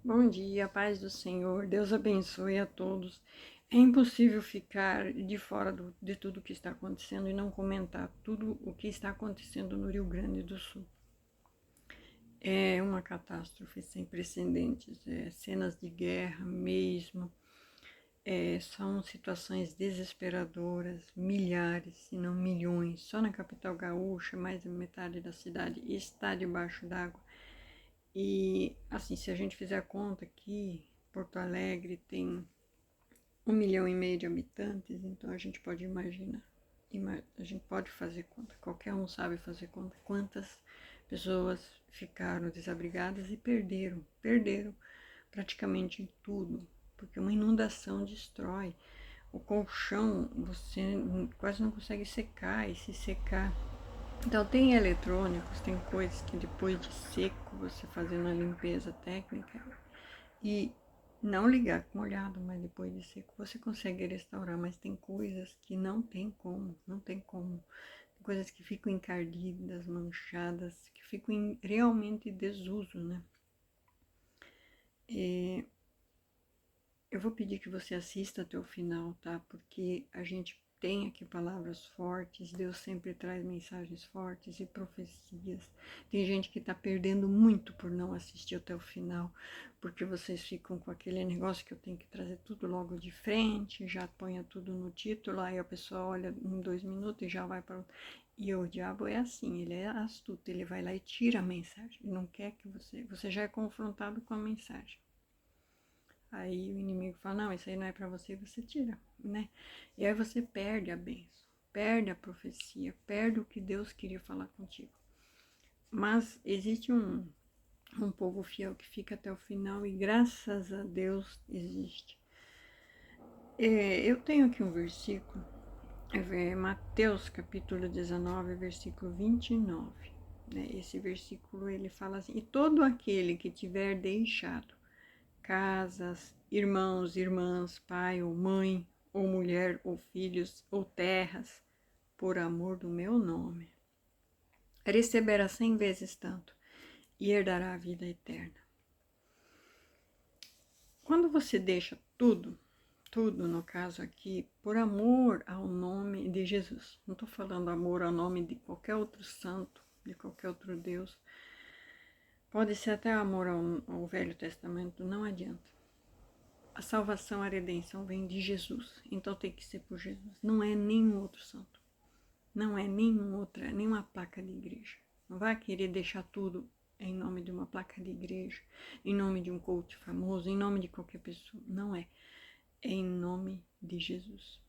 Bom dia, paz do Senhor, Deus abençoe a todos. É impossível ficar de fora de tudo o que está acontecendo e não comentar tudo o que está acontecendo no Rio Grande do Sul. É uma catástrofe sem precedentes, cenas de guerra mesmo, são situações desesperadoras, milhares, se não milhões, só na capital gaúcha, mais da metade da cidade está debaixo d'água. E assim, se a gente fizer a conta aqui, Porto Alegre tem 1,5 milhão de habitantes, então a gente pode imaginar, a gente pode fazer conta, qualquer um sabe fazer conta, quantas pessoas ficaram desabrigadas e perderam praticamente tudo, porque uma inundação destrói. O colchão, você quase não consegue secar, e se secar. Então tem eletrônicos, tem coisas que depois de seco, você fazendo a limpeza técnica e não ligar com molhado, mas depois de seco você consegue restaurar, mas tem coisas que não tem como, não tem como. Tem coisas que ficam encardidas, manchadas, que ficam realmente em desuso, né? E eu vou pedir que você assista até o final, tá? Porque a gente tem aqui palavras fortes, Deus sempre traz mensagens fortes e profecias. Tem gente que tá perdendo muito por não assistir até o final, porque vocês ficam com aquele negócio que eu tenho que trazer tudo logo de frente, já ponha tudo no título, aí a pessoa olha em 2 minutos e já vai para outro. E o diabo é assim, ele é astuto, ele vai lá e tira a mensagem, ele não quer que você já é confrontado com a mensagem. Aí o inimigo fala, não, isso aí não é para você, você tira, né? E aí você perde a bênção, perde a profecia, perde o que Deus queria falar contigo. Mas existe um povo fiel que fica até o final e graças a Deus existe. Eu tenho aqui um versículo, Mateus capítulo 19, versículo 29. Né? Esse versículo ele fala assim, e todo aquele que tiver deixado casas, irmãos, irmãs, pai ou mãe, ou mulher, ou filhos, ou terras, por amor do meu nome, receberá 100 vezes tanto e herdará a vida eterna. Quando você deixa tudo no caso aqui, por amor ao nome de Jesus, não estou falando amor ao nome de qualquer outro santo, de qualquer outro Deus, pode ser até amor ao Velho Testamento, não adianta. A salvação, a redenção vem de Jesus, então tem que ser por Jesus. Não é nenhum outro santo, não é nenhuma placa de igreja. Não vai querer deixar tudo em nome de uma placa de igreja, em nome de um coach famoso, em nome de qualquer pessoa. Não é, é em nome de Jesus.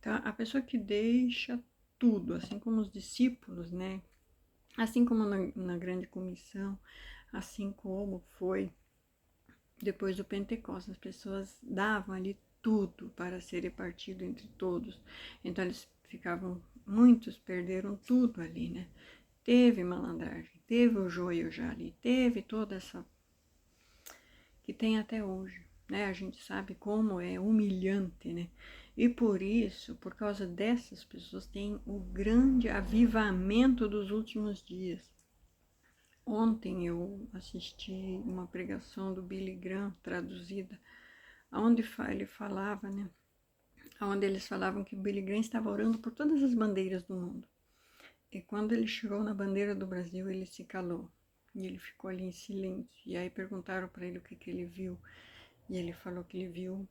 Então, a pessoa que deixa tudo, assim como os discípulos, né? Assim como na grande comissão, assim como foi depois do Pentecostes, as pessoas davam ali tudo para ser repartido entre todos. Então eles muitos perderam tudo ali, né? Teve malandragem, teve o joio já ali, teve toda essa que tem até hoje, né? A gente sabe como é humilhante, né? E por isso, por causa dessas pessoas, tem o grande avivamento dos últimos dias. Ontem eu assisti uma pregação do Billy Graham, traduzida, onde ele falava, né? Onde eles falavam que Billy Graham estava orando por todas as bandeiras do mundo. E quando ele chegou na bandeira do Brasil, ele se calou. E ele ficou ali em silêncio. E aí perguntaram para ele o que ele viu. E ele falou que ele viu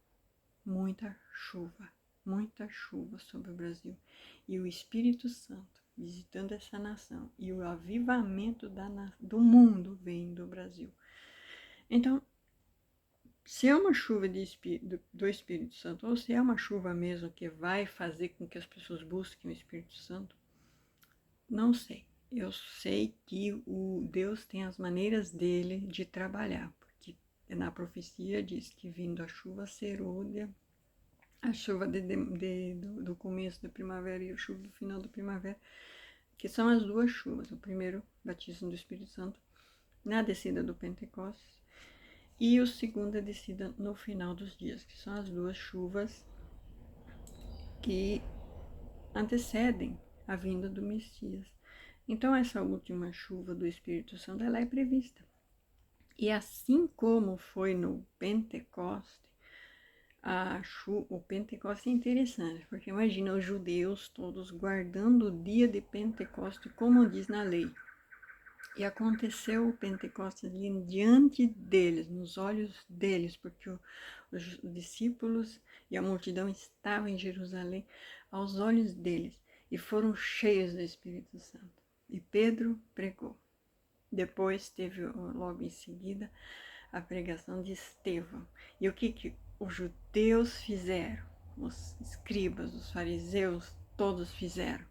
muita chuva sobre o Brasil. E o Espírito Santo visitando essa nação. E o avivamento do mundo vem do Brasil. Então, se é uma chuva do Espírito Santo, ou se é uma chuva mesmo que vai fazer com que as pessoas busquem o Espírito Santo, não sei. Eu sei que o Deus tem as maneiras dele de trabalhar, porque na profecia diz que vindo a chuva serôdia, a chuva do começo da primavera e a chuva do final da primavera, que são as duas chuvas. O primeiro, batismo do Espírito Santo, na descida do Pentecostes, e o segundo, a descida no final dos dias, que são as duas chuvas que antecedem a vinda do Messias. Então, essa última chuva do Espírito Santo, ela é prevista. E assim como foi no Pentecoste, o Pentecoste é interessante, porque imagina os judeus todos guardando o dia de Pentecoste, como diz na lei. E aconteceu o Pentecostes ali diante deles, nos olhos deles, porque os discípulos e a multidão estavam em Jerusalém aos olhos deles e foram cheios do Espírito Santo. E Pedro pregou. Depois teve logo em seguida a pregação de Estevão. E o que os judeus fizeram? Os escribas, os fariseus, todos fizeram.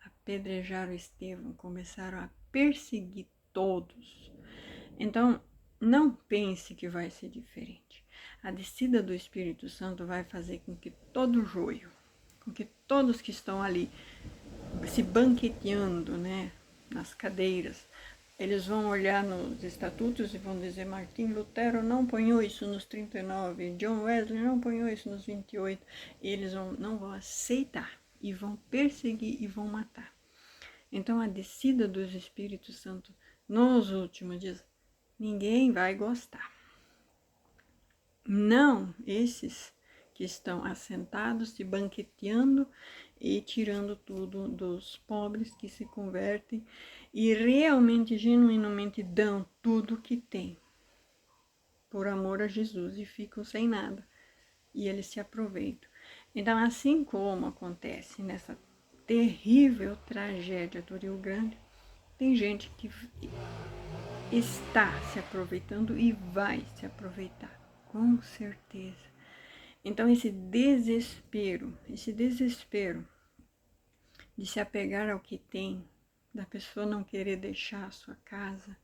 Apedrejaram Estevão, começaram a perseguir todos. Então, não pense que vai ser diferente. A descida do Espírito Santo vai fazer com que todo joio, com que todos que estão ali se banqueteando, né, nas cadeiras, eles vão olhar nos estatutos e vão dizer: Martim Lutero não ponhou isso nos 39, John Wesley não ponhou isso nos 28. E eles não vão aceitar e vão perseguir e vão matar. Então, a descida dos Espíritos Santos nos últimos dias, ninguém vai gostar. Não esses que estão assentados, se banqueteando e tirando tudo dos pobres que se convertem e realmente, genuinamente dão tudo que têm por amor a Jesus e ficam sem nada. E eles se aproveitam. Então, assim como acontece nessa terrível tragédia do Rio Grande, tem gente que está se aproveitando e vai se aproveitar, com certeza. Então, esse desespero de se apegar ao que tem, da pessoa não querer deixar a sua casa,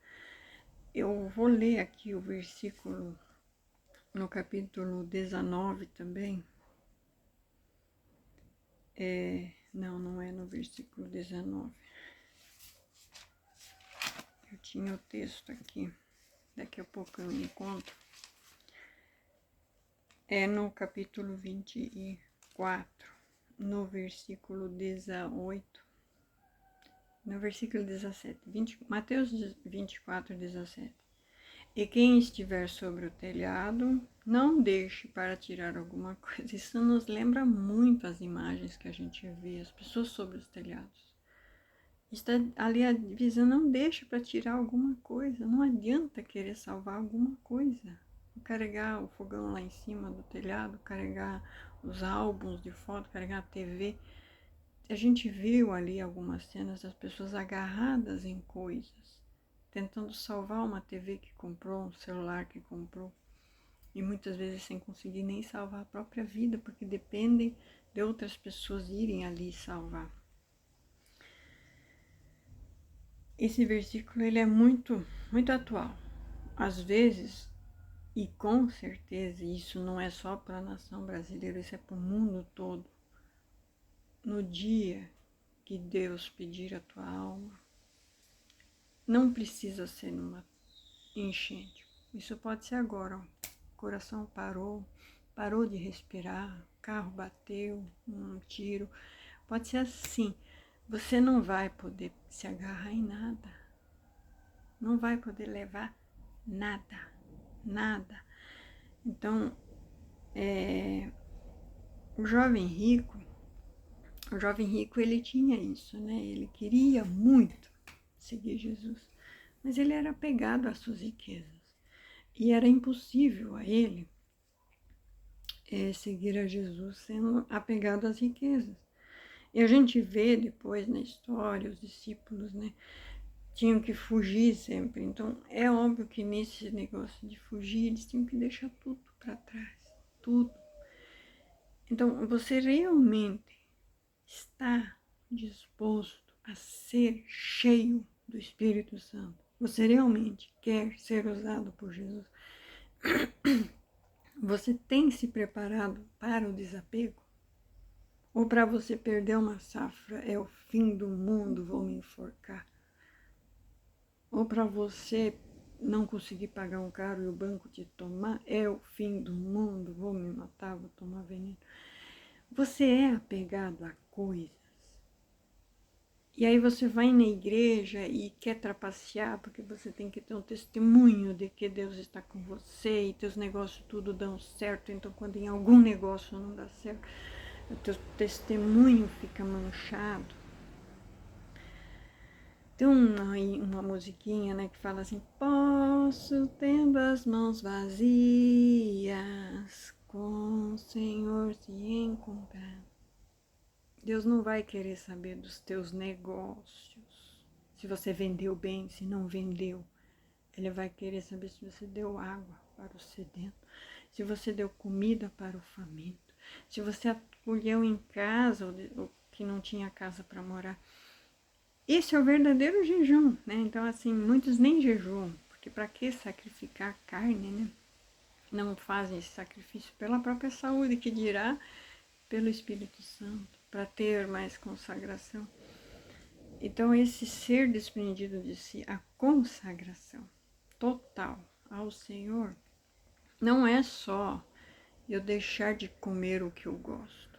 eu vou ler aqui o versículo no capítulo 19 também. Não é no versículo 19. Eu tinha o texto aqui, daqui a pouco eu encontro. É no capítulo 24, no versículo 18, no versículo 17, Mateus 24, 17. E quem estiver sobre o telhado, não deixe para tirar alguma coisa. Isso nos lembra muito as imagens que a gente vê, as pessoas sobre os telhados. Está ali a divisão, não deixa para tirar alguma coisa. Não adianta querer salvar alguma coisa. Carregar o fogão lá em cima do telhado, carregar os álbuns de foto, carregar a TV. A gente viu ali algumas cenas das pessoas agarradas em coisas, tentando salvar uma TV que comprou, um celular que comprou, e muitas vezes sem conseguir nem salvar a própria vida, porque dependem de outras pessoas irem ali salvar. Esse versículo ele é muito, muito atual. Às vezes, e com certeza, isso não é só para a nação brasileira, isso é para o mundo todo. No dia que Deus pedir a tua alma, não precisa ser numa enchente. Isso pode ser agora. O coração parou de respirar, o carro bateu, um tiro. Pode ser assim. Você não vai poder se agarrar em nada. Não vai poder levar nada. Nada. Então, o jovem rico, ele tinha isso, né? Ele queria muito seguir Jesus, mas ele era apegado às suas riquezas. E era impossível a ele seguir a Jesus sendo apegado às riquezas. E a gente vê depois na história, os discípulos, né, tinham que fugir sempre. Então, é óbvio que nesse negócio de fugir, eles tinham que deixar tudo para trás, tudo. Então, você realmente está disposto a ser cheio do Espírito Santo? Você realmente quer ser usado por Jesus? Você tem se preparado para o desapego? Ou para você perder uma safra, é o fim do mundo, vou me enforcar? Ou para você não conseguir pagar um carro e o banco te tomar, é o fim do mundo, vou me matar, vou tomar veneno? Você é apegado a coisas E aí você vai na igreja e quer trapacear, porque você tem que ter um testemunho de que Deus está com você e teus negócios tudo dão certo. Então, quando em algum negócio não dá certo, o teu testemunho fica manchado. Tem uma musiquinha, né, que fala assim: posso, tendo as mãos vazias, com o Senhor se encontrar. Deus não vai querer saber dos teus negócios. Se você vendeu bem, se não vendeu. Ele vai querer saber se você deu água para o sedento, se você deu comida para o faminto, se você acolheu em casa o que não tinha casa para morar. Esse é o verdadeiro jejum, né? Então, assim, muitos nem jejuam, porque para que sacrificar carne, né? Não fazem esse sacrifício pela própria saúde, que dirá pelo Espírito Santo, para ter mais consagração. Então, esse ser desprendido de si, a consagração total ao Senhor, não é só eu deixar de comer o que eu gosto,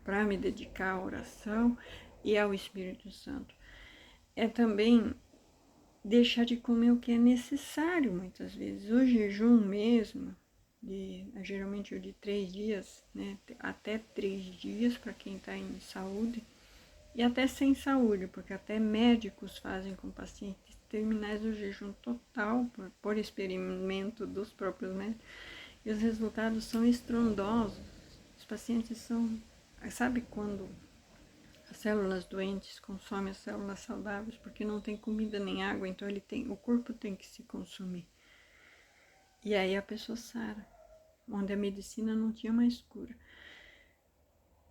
para me dedicar à oração e ao Espírito Santo. É também deixar de comer o que é necessário muitas vezes. O jejum mesmo, geralmente o de 3 dias, né? Até 3 dias para quem está em saúde, e até sem saúde, porque até médicos fazem com pacientes terminais o jejum total, por experimento dos próprios médicos, e os resultados são estrondosos. Os pacientes são... Sabe quando as células doentes consomem as células saudáveis porque não tem comida nem água, então o corpo tem que se consumir. E aí a pessoa sara, onde a medicina não tinha mais cura.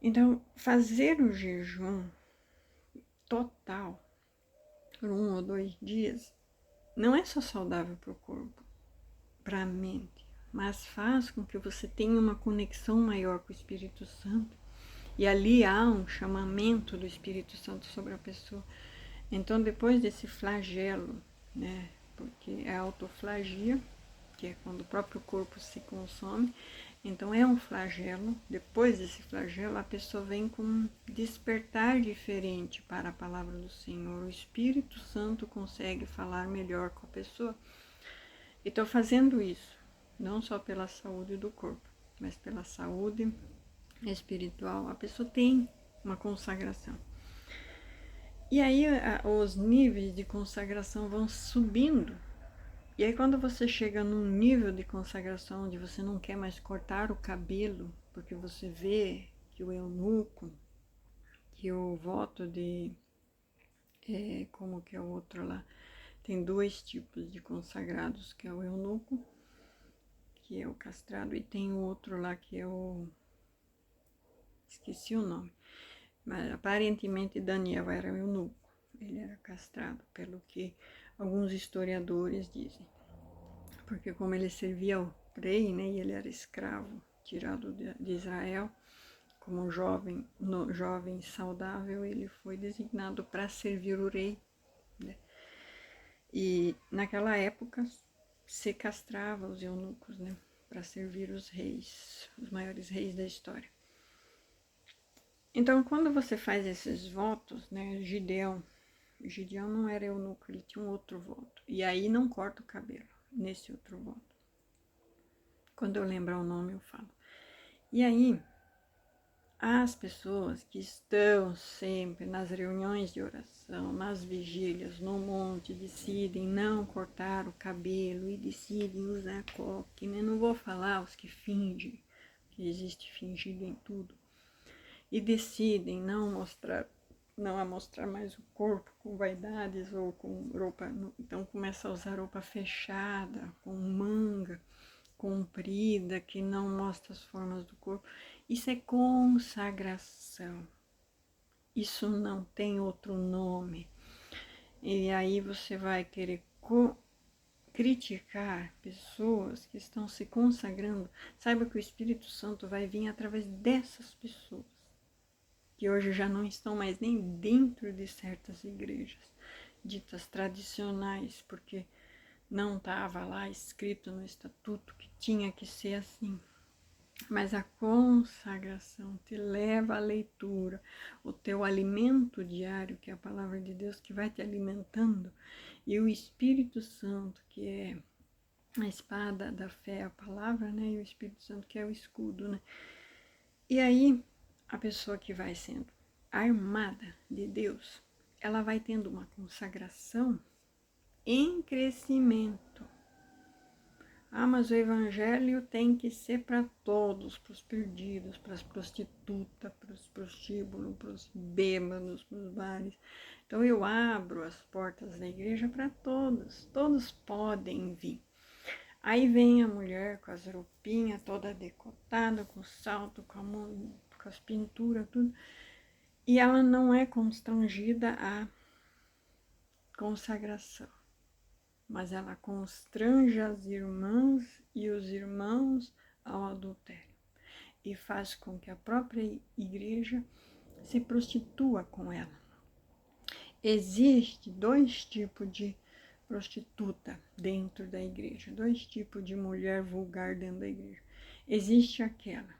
Então, fazer o jejum total por 1 ou 2 dias não é só saudável para o corpo, para a mente, mas faz com que você tenha uma conexão maior com o Espírito Santo. E ali há um chamamento do Espírito Santo sobre a pessoa. Então, depois desse flagelo, né, porque é autoflagia, que é quando o próprio corpo se consome, então é um flagelo. Depois desse flagelo, a pessoa vem com um despertar diferente para a palavra do Senhor. O Espírito Santo consegue falar melhor com a pessoa. E estou fazendo isso, não só pela saúde do corpo, mas pela saúde espiritual. A pessoa tem uma consagração. E aí os níveis de consagração vão subindo. E aí quando você chega num nível de consagração onde você não quer mais cortar o cabelo, porque você vê que o eunuco, que o voto de... como que é o outro lá? Tem 2 tipos de consagrados, que é o eunuco, que é o castrado, e tem o outro lá que é o... esqueci o nome. Mas aparentemente Daniel era um eunuco. Ele era castrado, pelo que alguns historiadores dizem. Porque como ele servia ao rei, né, e ele era escravo, tirado de Israel, como jovem saudável, ele foi designado para servir o rei, né? E naquela época se castrava os eunucos, né, para servir os reis, os maiores reis da história. Então, quando você faz esses votos, né, Gideão não era eunuco, ele tinha um outro voto. E aí não corta o cabelo, nesse outro voto. Quando eu lembrar o nome, eu falo. E aí, as pessoas que estão sempre nas reuniões de oração, nas vigílias, no monte, decidem não cortar o cabelo e decidem usar coque, né? Não vou falar os que fingem, que existe fingido em tudo. E decidem não mostrar mais o corpo com vaidades ou com roupa. Então começa a usar roupa fechada, com manga comprida, que não mostra as formas do corpo. Isso é consagração. Isso não tem outro nome. E aí você vai querer criticar pessoas que estão se consagrando. Saiba que o Espírito Santo vai vir através dessas pessoas, que hoje já não estão mais nem dentro de certas igrejas ditas tradicionais, porque não estava lá escrito no estatuto que tinha que ser assim. Mas a consagração te leva à leitura, o teu alimento diário, que é a palavra de Deus, que vai te alimentando, e o Espírito Santo, que é a espada da fé, a palavra, né? E o Espírito Santo, que é o escudo, né? E aí, a pessoa que vai sendo armada de Deus, ela vai tendo uma consagração em crescimento. Ah, mas o evangelho tem que ser para todos, para os perdidos, para as prostitutas, para os prostíbulos, para os bêbados, para os bares. Então eu abro as portas da igreja para todos, todos podem vir. Aí vem a mulher com as roupinhas toda decotada, com salto, com a mão, com as pinturas, tudo. E ela não é constrangida à consagração, mas ela constrange as irmãs e os irmãos ao adultério e faz com que a própria igreja se prostitua com ela. Existe dois tipos de prostituta dentro da igreja, dois tipos de mulher vulgar dentro da igreja. Existe aquela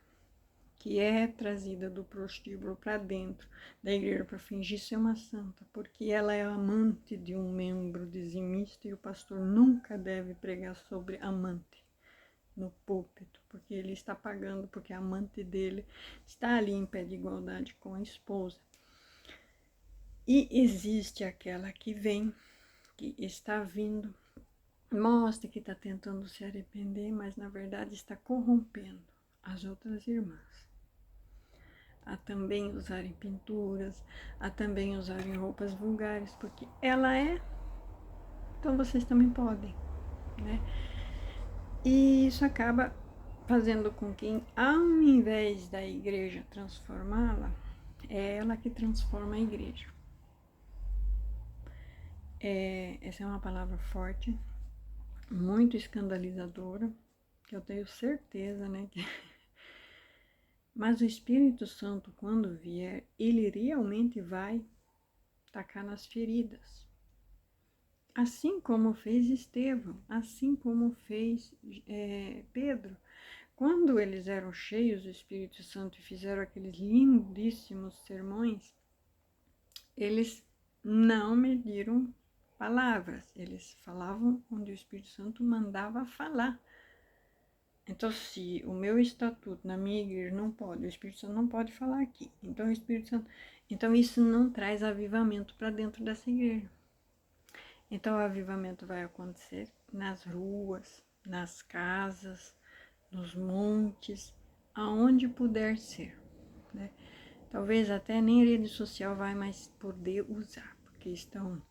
que é trazida do prostíbulo para dentro da igreja para fingir ser uma santa, porque ela é amante de um membro dizimista e o pastor nunca deve pregar sobre amante no púlpito, porque ele está pagando, porque a amante dele está ali em pé de igualdade com a esposa. E existe aquela que vem, que está vindo, mostra que está tentando se arrepender, mas na verdade está corrompendo as outras irmãs. A também usarem pinturas, a também usarem roupas vulgares, porque ela é, então vocês também podem, né? E isso acaba fazendo com que, ao invés da igreja transformá-la, é ela que transforma a igreja. Essa é uma palavra forte, muito escandalizadora, que eu tenho certeza, né? Mas o Espírito Santo, quando vier, ele realmente vai tacar nas feridas. Assim como fez Estevão, assim como fez Pedro. Quando eles eram cheios do Espírito Santo e fizeram aqueles lindíssimos sermões, eles não mediram palavras, eles falavam onde o Espírito Santo mandava falar. Então, se o meu estatuto na minha igreja não pode, o Espírito Santo não pode falar aqui. Então, o Espírito Santo, então isso não traz avivamento para dentro dessa igreja. Então, o avivamento vai acontecer nas ruas, nas casas, nos montes, aonde puder ser, né? Talvez até nem rede social vai mais poder usar, porque estão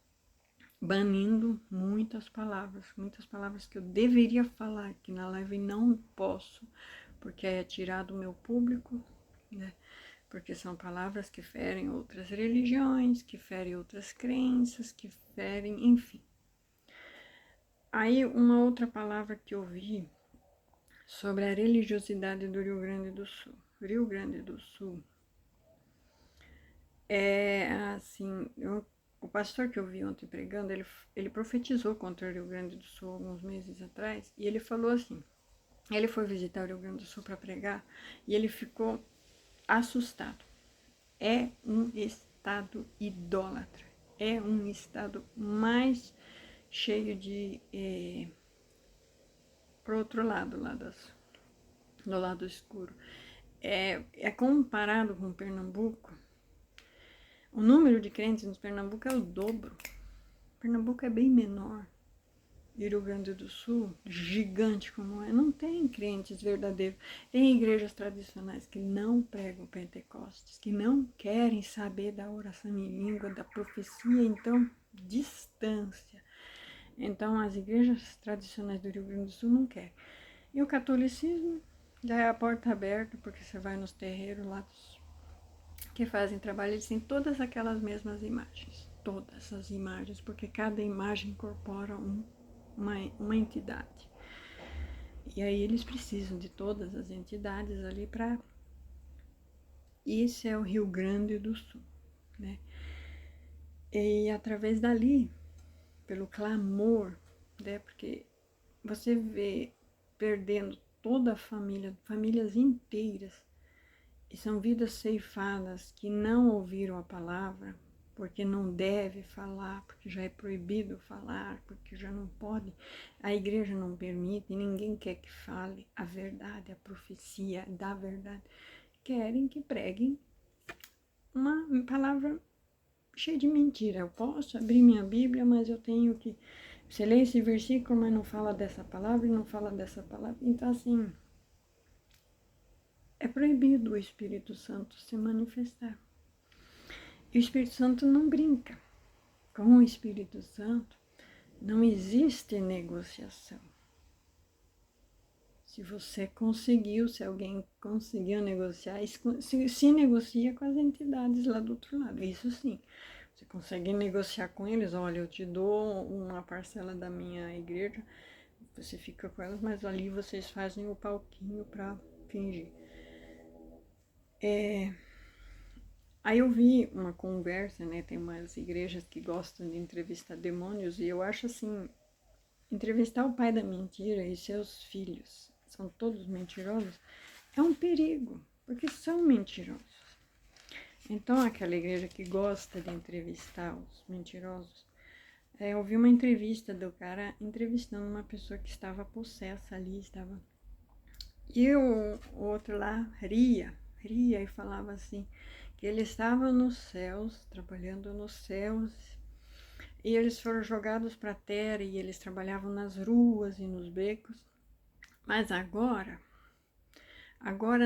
banindo muitas palavras que eu deveria falar aqui na live e não posso, porque é tirar do meu público, né? Porque são palavras que ferem outras religiões, que ferem outras crenças, que ferem, enfim. Aí uma outra palavra que eu vi sobre a religiosidade do Rio Grande do Sul. Rio Grande do Sul é assim, o pastor que eu vi ontem pregando, ele profetizou contra o Rio Grande do Sul alguns meses atrás, e ele falou assim, ele foi visitar o Rio Grande do Sul para pregar, e ele ficou assustado. É um estado idólatra, é um estado mais cheio de... pro outro lado, do lado escuro. É comparado com Pernambuco, o número de crentes no Pernambuco é o dobro. Pernambuco é bem menor. E Rio Grande do Sul, gigante como é, não tem crentes verdadeiros. Tem igrejas tradicionais que não pregam Pentecostes, que não querem saber da oração em língua, da profecia, então, distância. Então, as igrejas tradicionais do Rio Grande do Sul não querem. E o catolicismo já é a porta aberta, porque você vai nos terreiros lá que fazem trabalho, eles têm todas aquelas mesmas imagens. Todas as imagens, porque cada imagem incorpora uma entidade. E aí eles precisam de todas as entidades ali para... Isso é o Rio Grande do Sul, né? E através dali, pelo clamor, né? Porque você vê perdendo toda a família, famílias inteiras. E são vidas ceifadas que não ouviram a palavra, porque não deve falar, porque já é proibido falar, porque já não pode, a igreja não permite, ninguém quer que fale a verdade, a profecia da verdade. Querem que preguem uma palavra cheia de mentira. Eu posso abrir minha Bíblia, mas eu tenho que... Você lê esse versículo, mas não fala dessa palavra e não fala dessa palavra. Então, assim, é proibido o Espírito Santo se manifestar. E o Espírito Santo não brinca. Com o Espírito Santo não existe negociação. Se você conseguiu, se alguém conseguiu negociar, se negocia com as entidades lá do outro lado. Isso sim. Você consegue negociar com eles, olha, eu te dou uma parcela da minha igreja, você fica com elas, mas ali vocês fazem o palquinho para fingir. Aí eu vi uma conversa, né, tem umas igrejas que gostam de entrevistar demônios, e eu acho assim, entrevistar o pai da mentira e seus filhos, são todos mentirosos, é um perigo, porque são mentirosos. Então, aquela igreja que gosta de entrevistar os mentirosos, eu vi uma entrevista do cara entrevistando uma pessoa que estava possessa ali, estava... E o outro lá ria e falava assim, que eles estavam nos céus, trabalhando nos céus, e eles foram jogados para a terra e eles trabalhavam nas ruas e nos becos, mas agora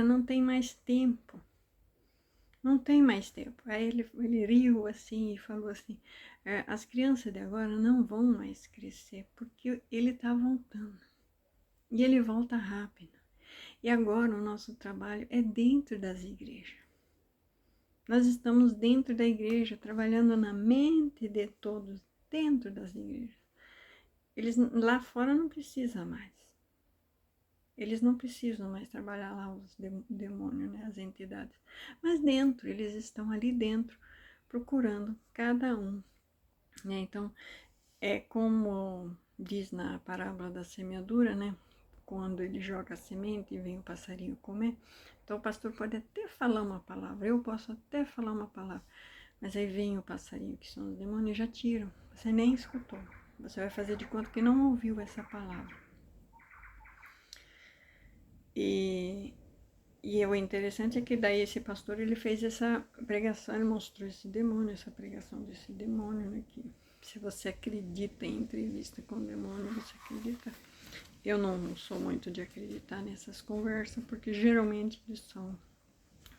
não tem mais tempo. Não tem mais tempo. Aí ele riu assim e falou assim, as crianças de agora não vão mais crescer, porque ele está voltando. E ele volta rápido. E agora o nosso trabalho é dentro das igrejas. Nós estamos dentro da igreja, trabalhando na mente de todos, dentro das igrejas. Eles lá fora não precisam mais. Eles não precisam mais trabalhar lá os demônios, né, as entidades. Mas dentro, eles estão ali dentro, procurando cada um. Né? Então, é como diz na parábola da semeadura, né? Quando ele joga a semente e vem o passarinho comer. Então, o pastor pode até falar uma palavra, eu posso até falar uma palavra, mas aí vem o passarinho, que são os demônios, e já tiram. Você nem escutou. Você vai fazer de conta que não ouviu essa palavra. E o interessante é que daí esse pastor, ele fez essa pregação, ele mostrou esse demônio, essa pregação desse demônio, né, que se você acredita em entrevista com o demônio, você acredita. Eu não sou muito de acreditar nessas conversas, porque geralmente eles são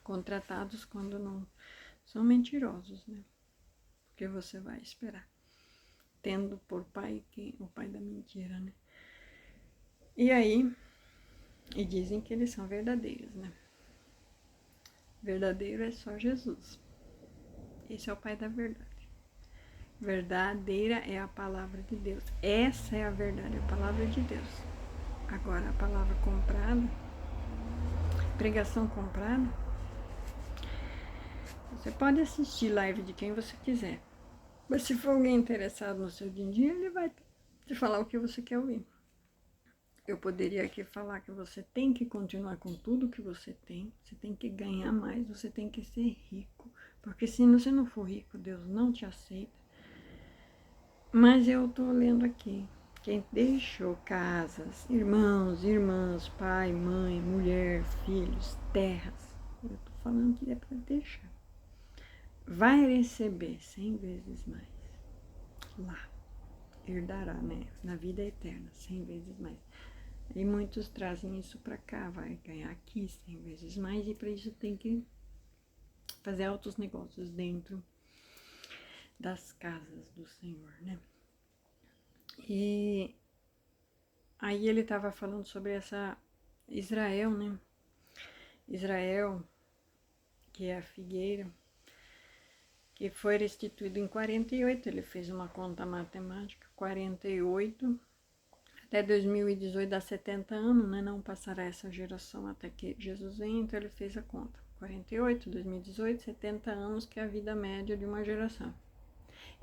contratados quando não são mentirosos, né, porque você vai esperar, tendo por pai o pai da mentira, né. E aí, e dizem que eles são verdadeiros, né. Verdadeiro é só Jesus. Esse é o Pai da verdade. Verdadeira é a palavra de Deus. Essa é a verdade, a palavra de Deus. Agora, a palavra comprada, pregação comprada, você pode assistir live de quem você quiser. Mas se for alguém interessado no seu din-din, ele vai te falar o que você quer ouvir. Eu poderia aqui falar que você tem que continuar com tudo que você tem que ganhar mais, você tem que ser rico, porque se você não for rico, Deus não te aceita. Mas eu estou lendo aqui, quem deixou casas, irmãos, irmãs, pai, mãe, mulher, filhos, terras, eu estou falando que é para deixar, vai receber 100 vezes mais lá, herdará, né, na vida eterna, 100 vezes mais. E muitos trazem isso para cá, vai ganhar aqui 100 vezes mais, e para isso tem que fazer altos negócios dentro das casas do Senhor, né? E aí ele estava falando sobre essa Israel, né? Israel, que é a figueira, que foi restituído em 48, ele fez uma conta matemática, 48... Até 2018 dá 70 anos, né? Não passará essa geração até que Jesus venha, então ele fez a conta. 48, 2018, 70 anos, que é a vida média de uma geração.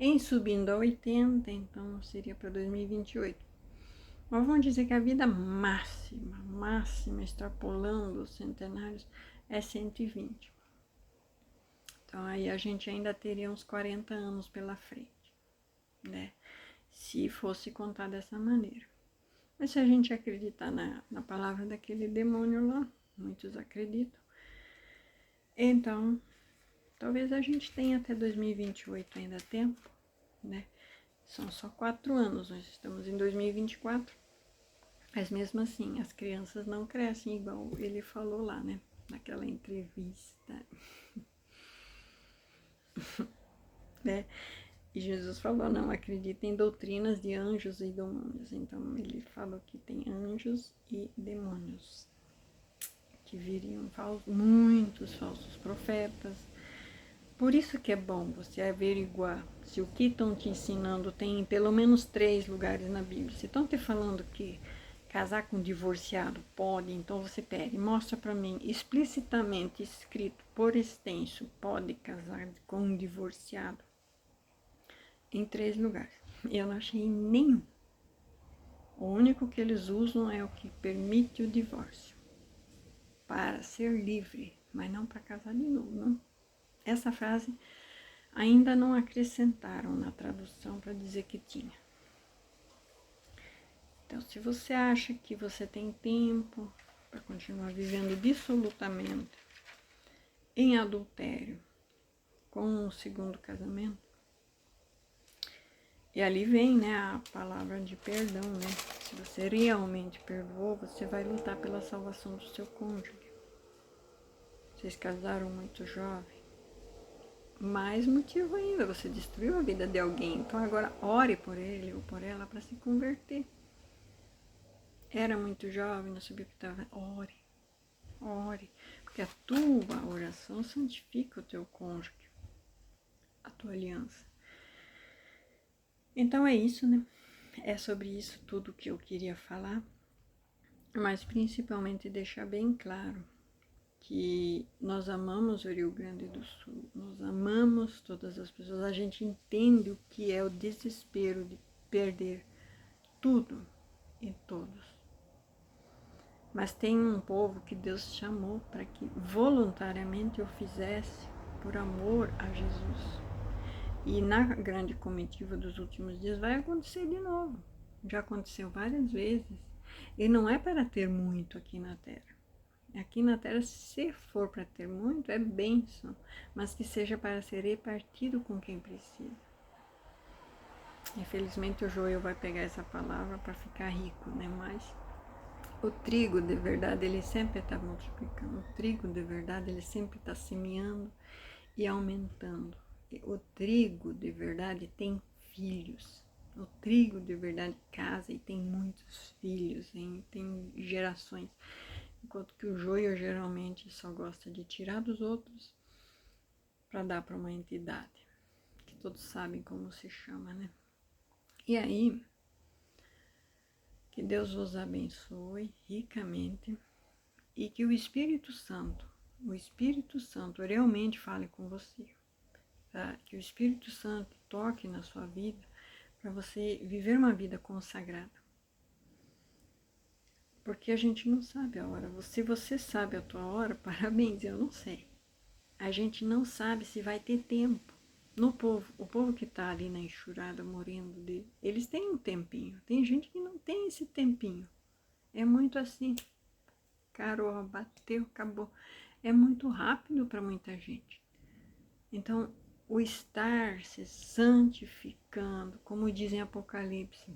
Em subindo a 80, então seria para 2028. Mas vamos dizer que a vida máxima, máxima, extrapolando os centenários, é 120. Então aí a gente ainda teria uns 40 anos pela frente, né? Se fosse contar dessa maneira. Mas se a gente acreditar na palavra daquele demônio lá, muitos acreditam, então talvez a gente tenha até 2028 ainda tempo, né? São só 4 anos, nós estamos em 2024. Mas mesmo assim, as crianças não crescem igual ele falou lá, né? Naquela entrevista. Né? E Jesus falou, não acredita em doutrinas de anjos e demônios. Então ele falou que tem anjos e demônios. Que viriam muitos falsos profetas. Por isso que é bom você averiguar se o que estão te ensinando tem pelo menos 3 lugares na Bíblia. Se estão te falando que casar com um divorciado pode, então você pede, mostra para mim explicitamente escrito por extenso, pode casar com um divorciado em 3 lugares. Eu não achei nenhum. O único que eles usam é o que permite o divórcio para ser livre, mas não para casar de novo, não. Essa frase ainda não acrescentaram na tradução para dizer que tinha. Então, se você acha que você tem tempo para continuar vivendo dissolutamente em adultério com um segundo casamento, e ali vem, né, a palavra de perdão, né? Se você realmente perdoou, você vai lutar pela salvação do seu cônjuge. Vocês casaram muito jovem. Mais motivo ainda, você destruiu a vida de alguém. Então agora ore por ele ou por ela para se converter. Era muito jovem, não sabia o que estava. Ore, ore. Porque a tua oração santifica o teu cônjuge, a tua aliança. Então é isso, né? É sobre isso tudo que eu queria falar. Mas principalmente deixar bem claro que nós amamos o Rio Grande do Sul, nós amamos todas as pessoas, a gente entende o que é o desespero de perder tudo e todos. Mas tem um povo que Deus chamou para que voluntariamente o fizesse por amor a Jesus. E na grande comitiva dos últimos dias vai acontecer de novo. Já aconteceu várias vezes. E não é para ter muito aqui na Terra. Aqui na Terra, se for para ter muito, é bênção, mas que seja para ser repartido com quem precisa. Infelizmente o Joel vai pegar essa palavra para ficar rico, né? Mas o trigo de verdade, ele sempre está multiplicando. O trigo de verdade, ele sempre está semeando e aumentando. O trigo de verdade tem filhos. O trigo de verdade casa e tem muitos filhos, hein? Tem gerações. Enquanto que o joio geralmente só gosta de tirar dos outros para dar para uma entidade, que todos sabem como se chama, né? E aí, que Deus vos abençoe ricamente e que o Espírito Santo realmente fale com você, tá? Que o Espírito Santo toque na sua vida para você viver uma vida consagrada. Porque a gente não sabe a hora. Se você sabe a tua hora, parabéns, eu não sei. A gente não sabe se vai ter tempo. No povo, o povo que tá ali na enxurrada morrendo eles têm um tempinho. Tem gente que não tem esse tempinho. É muito assim. Carol, bateu, acabou. É muito rápido para muita gente. Então, o estar se santificando, como diz em Apocalipse,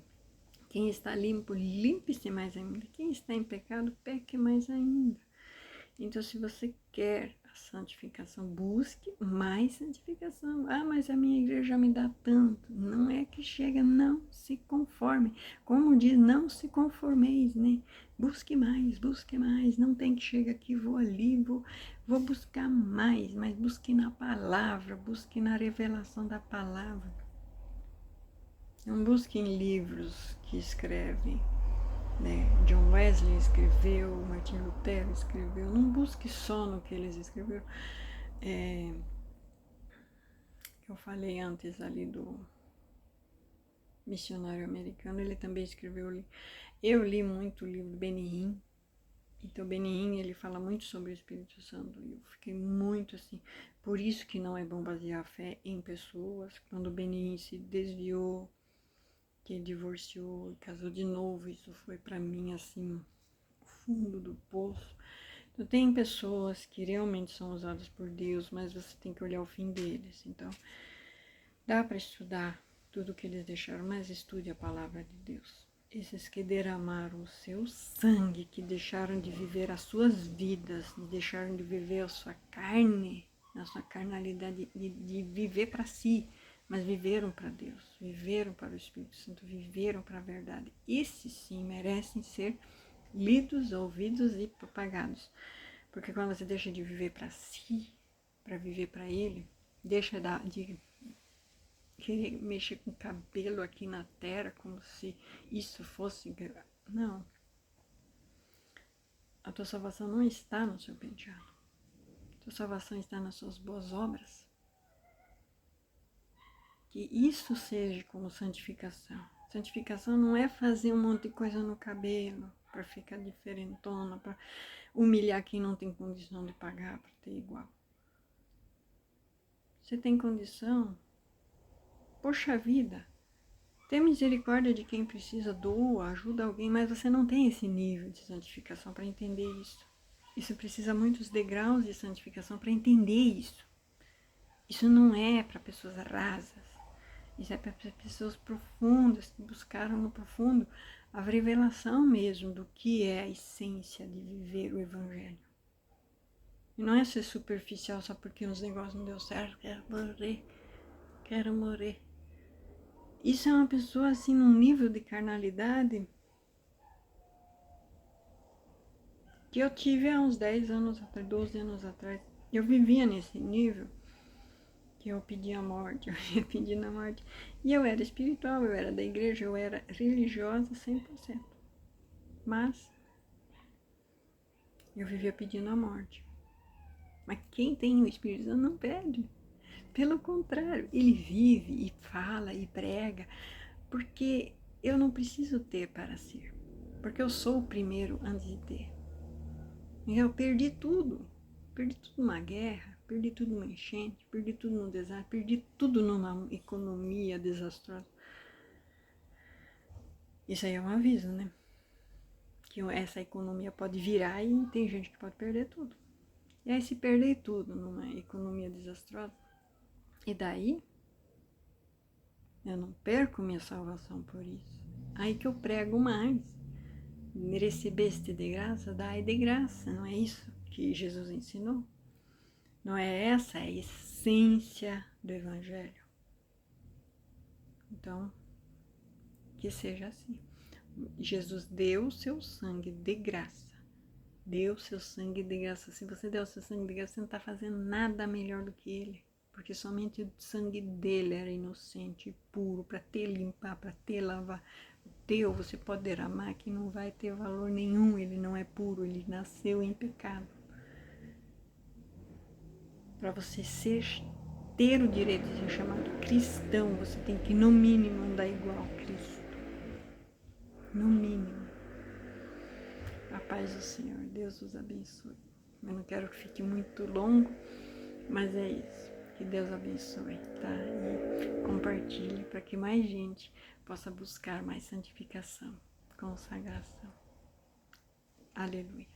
quem está limpo, limpe-se mais ainda. Quem está em pecado, peque mais ainda. Então, se você quer a santificação, busque mais santificação. Ah, mas a minha igreja me dá tanto. Não é que chega, não se conforme. Como diz, não se conformeis, né? Busque mais. Não tem que chegar aqui, vou ali, vou buscar mais. Mas busque na palavra, busque na revelação da palavra. Não busque em livros que escrevem, né? John Wesley escreveu, Martin Lutero escreveu. Não busque só no que eles escreveram. Que eu falei antes ali do missionário americano, ele também escreveu. Eu li muito o livro Benny Hinn, Então, Benihim, ele fala muito sobre o Espírito Santo. E eu fiquei muito assim. Por isso que não é bom basear a fé em pessoas. Quando Benihim se desviou, que divorciou e casou de novo, isso foi para mim assim, o fundo do poço. Então, tem pessoas que realmente são usadas por Deus, mas você tem que olhar o fim deles. Então, dá para estudar tudo que eles deixaram, mas estude a palavra de Deus. Esses que derramaram o seu sangue, que deixaram de viver as suas vidas, deixaram de viver a sua carne, a sua carnalidade, de viver para si, mas viveram para Deus, viveram para o Espírito Santo, viveram para a verdade. Esses sim merecem ser lidos, ouvidos e propagados. Porque quando você deixa de viver para si, para viver para Ele, deixa de querer mexer com o cabelo aqui na terra, como se isso fosse... Não. A tua salvação não está no seu penteado. A tua salvação está nas suas boas obras. Que isso seja como santificação. Santificação não é fazer um monte de coisa no cabelo para ficar diferentona, para humilhar quem não tem condição de pagar para ter igual. Você tem condição? Poxa vida, tem misericórdia de quem precisa, doa, ajuda alguém, mas você não tem esse nível de santificação para entender isso. Isso precisa muitos degraus de santificação para entender isso. Isso não é para pessoas rasas, isso é para pessoas profundas, que buscaram no profundo a revelação mesmo do que é a essência de viver o Evangelho. E não é ser superficial só porque os negócios não deu certo, quero morrer. Isso é uma pessoa assim num nível de carnalidade que eu tive há uns 10 anos atrás, 12 anos atrás. Eu vivia nesse nível que eu pedia a morte, eu ia pedindo a morte. E eu era espiritual, eu era da igreja, eu era religiosa 100%. Mas eu vivia pedindo a morte. Mas quem tem o Espírito Santo não pede. Pelo contrário, ele vive e fala e prega, porque eu não preciso ter para ser, porque eu sou o primeiro antes de ter. Eu perdi tudo numa guerra, perdi tudo numa enchente, perdi tudo num desastre, perdi tudo numa economia desastrosa. Isso aí é um aviso, né? Que essa economia pode virar e tem gente que pode perder tudo. E aí se perder tudo numa economia desastrosa, e daí eu não perco minha salvação por isso. Aí que eu prego mais. Recebeste de graça, dai de graça. Não é isso que Jesus ensinou? Não é essa a essência do Evangelho? Então, que seja assim. Jesus deu o seu sangue de graça. Deu o seu sangue de graça. Se você deu o seu sangue de graça, você não está fazendo nada melhor do que ele. Porque somente o sangue dele era inocente e puro, para te limpar, para te lavar. O teu você pode derramar que não vai ter valor nenhum, ele não é puro, ele nasceu em pecado. Para você ter o direito de ser chamado cristão, você tem que no mínimo andar igual a Cristo. No mínimo. A paz do Senhor, Deus os abençoe. Eu não quero que fique muito longo, mas é isso. Que Deus abençoe, tá? E compartilhe para que mais gente possa buscar mais santificação, consagração. Aleluia.